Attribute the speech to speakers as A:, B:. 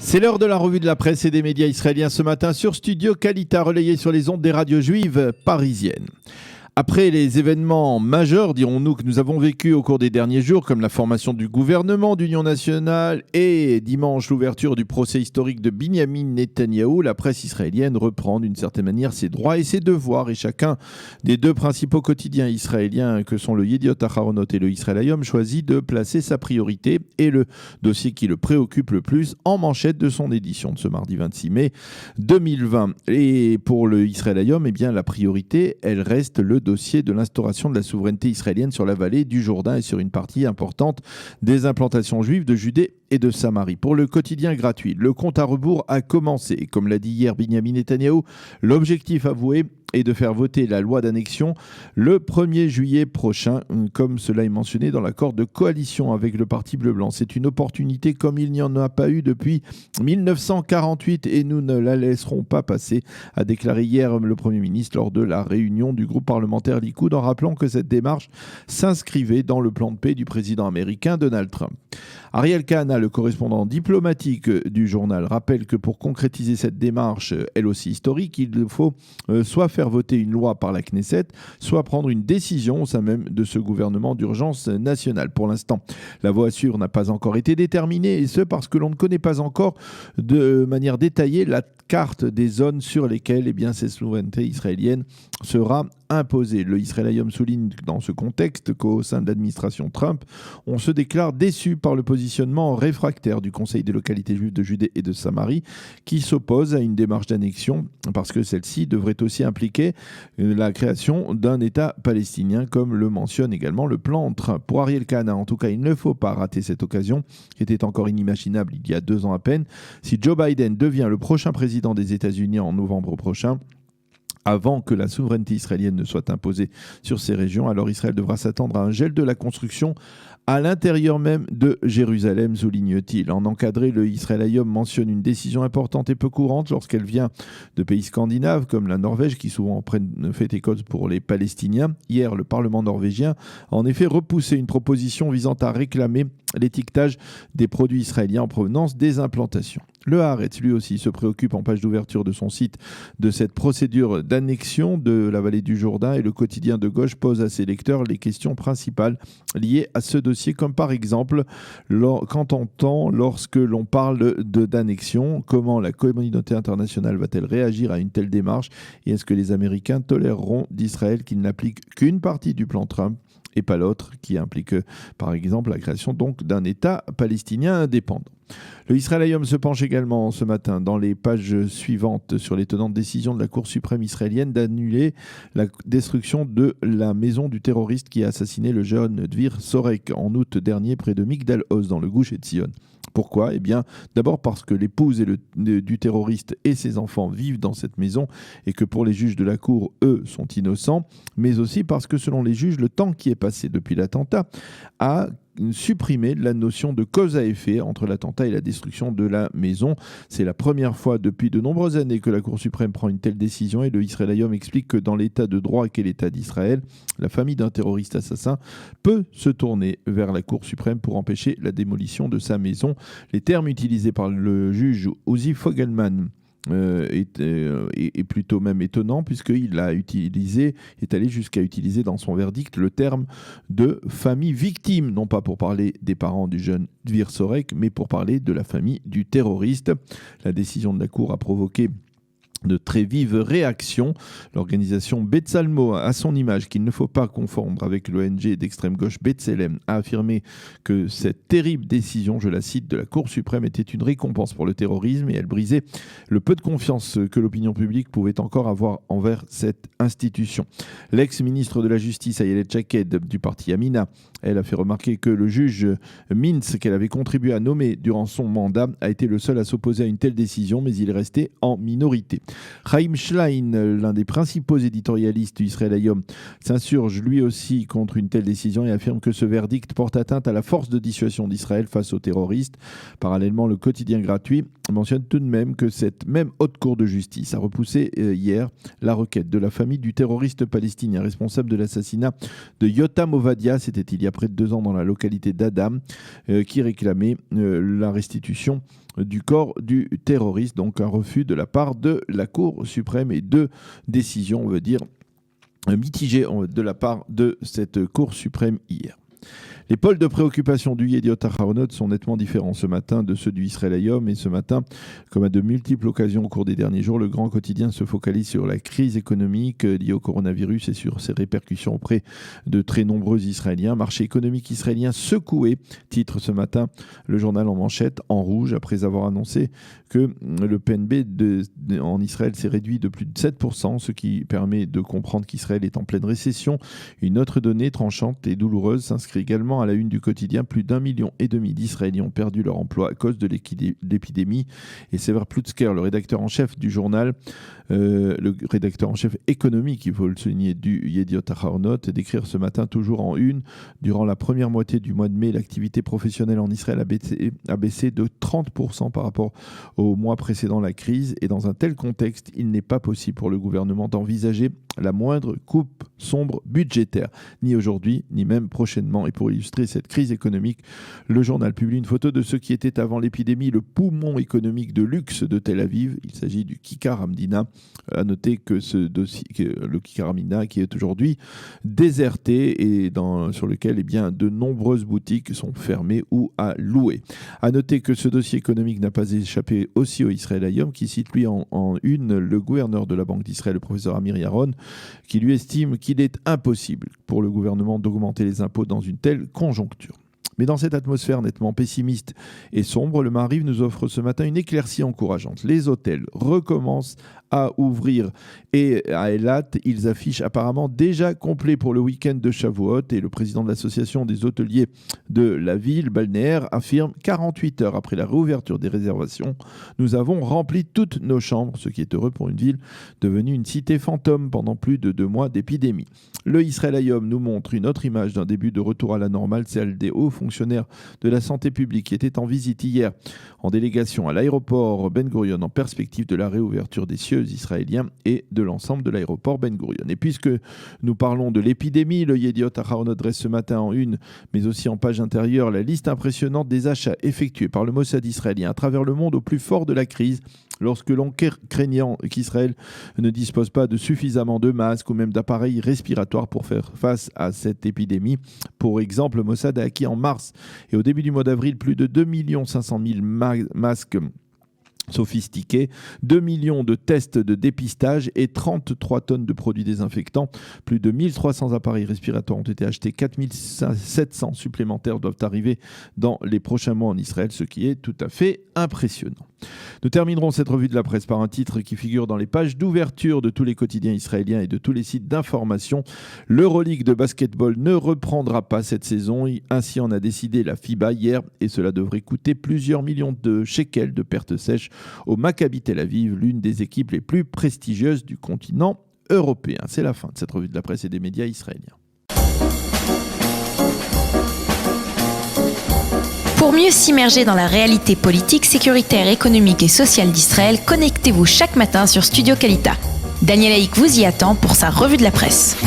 A: C'est l'heure de la revue de la presse et des médias israéliens ce matin sur Studio Kalita, relayé sur les ondes des radios juives parisiennes. Après les événements majeurs, dirons-nous, que nous avons vécus au cours des derniers jours, comme la formation du gouvernement d'union nationale et dimanche l'ouverture du procès historique de Binyamin Netanyahou, la presse israélienne reprend d'une certaine manière ses droits et ses devoirs. Et chacun des deux principaux quotidiens israéliens que sont le Yediot Aharonot et le Israël Hayom choisit de placer sa priorité et le dossier qui le préoccupe le plus en manchette de son édition de ce mardi 26 mai 2020. Et pour le Israël Hayom, eh bien, la priorité, elle reste le dossier de l'instauration de la souveraineté israélienne sur la vallée du Jourdain et sur une partie importante des implantations juives de Judée et de Samarie. Pour le quotidien gratuit, le compte à rebours a commencé. Et comme l'a dit hier Binyamin Netanyahou, l'objectif avoué est de faire voter la loi d'annexion le 1er juillet prochain, comme cela est mentionné dans l'accord de coalition avec le Parti bleu-blanc. C'est une opportunité comme il n'y en a pas eu depuis 1948 et nous ne la laisserons pas passer, a déclaré hier le Premier ministre lors de la réunion du groupe parlementaire Likoud, en rappelant que cette démarche s'inscrivait dans le plan de paix du président américain Donald Trump. Ariel Kahana, le correspondant diplomatique du journal, rappelle que pour concrétiser cette démarche, elle aussi historique, il faut soit faire voter une loi par la Knesset, soit prendre une décision au sein même de ce gouvernement d'urgence nationale. Pour l'instant, la voie sûre n'a pas encore été déterminée, et ce parce que l'on ne connaît pas encore de manière détaillée la carte des zones sur lesquelles cette souveraineté israélienne sera imposée. Le Israël Hayom souligne dans ce contexte qu'au sein de l'administration Trump, on se déclare déçu par le positionnement réfractaire du Conseil des localités juives de Judée et de Samarie, qui s'oppose à une démarche d'annexion parce que celle-ci devrait aussi impliquer la création d'un État palestinien, comme le mentionne également le plan Trump. Pour Ariel Kahana, en tout cas, il ne faut pas rater cette occasion, qui était encore inimaginable il y a 2 ans à peine. Si Joe Biden devient le prochain président des États-Unis en novembre prochain, avant que la souveraineté israélienne ne soit imposée sur ces régions, alors Israël devra s'attendre à un gel de la construction à l'intérieur même de Jérusalem, souligne-t-il. En encadré, le Israël Hayom mentionne une décision importante et peu courante lorsqu'elle vient de pays scandinaves comme la Norvège, qui souvent fait école pour les Palestiniens. Hier, le Parlement norvégien a en effet repoussé une proposition visant à réclamer l'étiquetage des produits israéliens en provenance des implantations. Le Haaretz, lui aussi, se préoccupe en page d'ouverture de son site de cette procédure d'annexion de la vallée du Jourdain, et le quotidien de gauche pose à ses lecteurs les questions principales liées à ce dossier, comme par exemple, qu'entend-on lorsque l'on parle d'annexion? Comment la communauté internationale va-t-elle réagir à une telle démarche? Et est-ce que les Américains toléreront d'Israël qu'il n'applique qu'une partie du plan Trump et pas l'autre, qui implique par exemple la création donc d'un État palestinien indépendant? Le Israël Hayom se penche également ce matin dans les pages suivantes sur l'étonnante décision de la Cour suprême israélienne d'annuler la destruction de la maison du terroriste qui a assassiné le jeune Dvir Sorek en août dernier près de Migdal Oz dans le Gush Etzion. Pourquoi? Eh bien, d'abord parce que l'épouse du terroriste et ses enfants vivent dans cette maison et que pour les juges de la Cour, eux, sont innocents, mais aussi parce que selon les juges, le temps qui est passé depuis l'attentat a supprimé la notion de cause à effet entre l'attentat et la destruction de la maison. C'est la première fois depuis de nombreuses années que la Cour suprême prend une telle décision, et le Israël Hayom explique que dans l'état de droit qu'est l'État d'Israël, la famille d'un terroriste assassin peut se tourner vers la Cour suprême pour empêcher la démolition de sa maison. Les termes utilisés par le juge Uzi Fogelman est plutôt même étonnant, puisqu'il est allé jusqu'à utiliser dans son verdict le terme de famille victime, non pas pour parler des parents du jeune Dvir Sorek, mais pour parler de la famille du terroriste. La décision de la Cour a provoqué de très vives réactions. L'organisation Betsalmo, à son image, qu'il ne faut pas confondre avec l'ONG d'extrême gauche B'Tselem, a affirmé que cette terrible décision, je la cite, de la Cour suprême était une récompense pour le terrorisme, et elle brisait le peu de confiance que l'opinion publique pouvait encore avoir envers cette institution. L'ex-ministre de la Justice, Ayelet Shaked, du parti Amina, elle a fait remarquer que le juge Mintz, qu'elle avait contribué à nommer durant son mandat, a été le seul à s'opposer à une telle décision, mais il est resté en minorité. Chaim Schlein, l'un des principaux éditorialistes du Israël Hayom, s'insurge lui aussi contre une telle décision et affirme que ce verdict porte atteinte à la force de dissuasion d'Israël face aux terroristes. Parallèlement, le quotidien gratuit mentionne tout de même que cette même haute cour de justice a repoussé hier la requête de la famille du terroriste palestinien responsable de l'assassinat de Yotam Ovadia, c'était il y a près de 2 ans dans la localité d'Adam, qui réclamait la restitution du corps du terroriste. Donc un refus de la part de la Cour suprême et 2 décisions, on veut dire, mitigées de la part de cette Cour suprême hier. Les pôles de préoccupation du Yediot Ahronoth sont nettement différents ce matin de ceux du Israël Hayom. Et ce matin, comme à de multiples occasions au cours des derniers jours, le grand quotidien se focalise sur la crise économique liée au coronavirus et sur ses répercussions auprès de très nombreux Israéliens. Marché économique israélien secoué, titre ce matin le journal en manchette, en rouge, après avoir annoncé que le PNB en Israël s'est réduit de plus de 7%, ce qui permet de comprendre qu'Israël est en pleine récession. Une autre donnée tranchante et douloureuse s'inscrit également à la une du quotidien. Plus d'1,5 million d'Israéliens ont perdu leur emploi à cause de l'épidémie. Et Sever Plutzker, le rédacteur en chef du journal, le rédacteur en chef économique, il faut le souligner, du Yediot Ahronoth, d'écrire ce matin toujours en une: durant la première moitié du mois de mai, l'activité professionnelle en Israël a baissé de 30% par rapport au mois précédant la crise. Et dans un tel contexte, il n'est pas possible pour le gouvernement d'envisager la moindre coupe sombre budgétaire, ni aujourd'hui, ni même prochainement. Et pour illustrer cette crise économique, le journal publie une photo de ce qui était avant l'épidémie le poumon économique de luxe de Tel Aviv. Il s'agit du Kikar Hamdina. À noter que le Kikar Hamdina qui est aujourd'hui déserté et sur lequel de nombreuses boutiques sont fermées ou à louer. À noter que ce dossier économique n'a pas échappé aussi au Israël Hayom, qui cite lui en une le gouverneur de la Banque d'Israël, le professeur Amir Yaron, qui lui estime qu'il est impossible pour le gouvernement d'augmenter les impôts dans une telle conjoncture. Mais dans cette atmosphère nettement pessimiste et sombre, le Maariv nous offre ce matin une éclaircie encourageante. Les hôtels recommencent à ouvrir et à Eilat, ils affichent apparemment déjà complet pour le week-end de Shavuot. Et le président de l'association des hôteliers de la ville balnéaire affirme 48 heures après la réouverture des réservations, nous avons rempli toutes nos chambres, ce qui est heureux pour une ville devenue une cité fantôme pendant plus de 2 mois d'épidémie. Le Israël Hayom nous montre une autre image d'un début de retour à la normale, celle des hauts fonctionnaires de la santé publique qui étaient en visite hier en délégation à l'aéroport Ben Gurion en perspective de la réouverture des cieux israéliens et de l'ensemble de l'aéroport Ben Gurion. Et puisque nous parlons de l'épidémie, le Yediot Ahronoth dresse ce matin en une, mais aussi en page intérieure, la liste impressionnante des achats effectués par le Mossad israélien à travers le monde au plus fort de la crise, lorsque l'on craignant qu'Israël ne dispose pas de suffisamment de masques ou même d'appareils respiratoires pour faire face à cette épidémie. Pour exemple, le Mossad a acquis en mars et au début du mois d'avril plus de 2 500 000 masques sophistiqués, 2 millions de tests de dépistage et 33 tonnes de produits désinfectants. Plus de 1300 appareils respiratoires ont été achetés, 4700 supplémentaires doivent arriver dans les prochains mois en Israël, ce qui est tout à fait impressionnant. Nous terminerons cette revue de la presse par un titre qui figure dans les pages d'ouverture de tous les quotidiens israéliens et de tous les sites d'information. L'Euroleague de basketball ne reprendra pas cette saison. Ainsi en a décidé la FIBA hier et cela devrait coûter plusieurs millions de shekels de pertes sèches au Maccabi Tel Aviv, l'une des équipes les plus prestigieuses du continent européen. C'est la fin de cette revue de la presse et des médias israéliens.
B: Pour mieux s'immerger dans la réalité politique, sécuritaire, économique et sociale d'Israël, connectez-vous chaque matin sur Studio Kalita. Daniel Haïk vous y attend pour sa revue de la presse.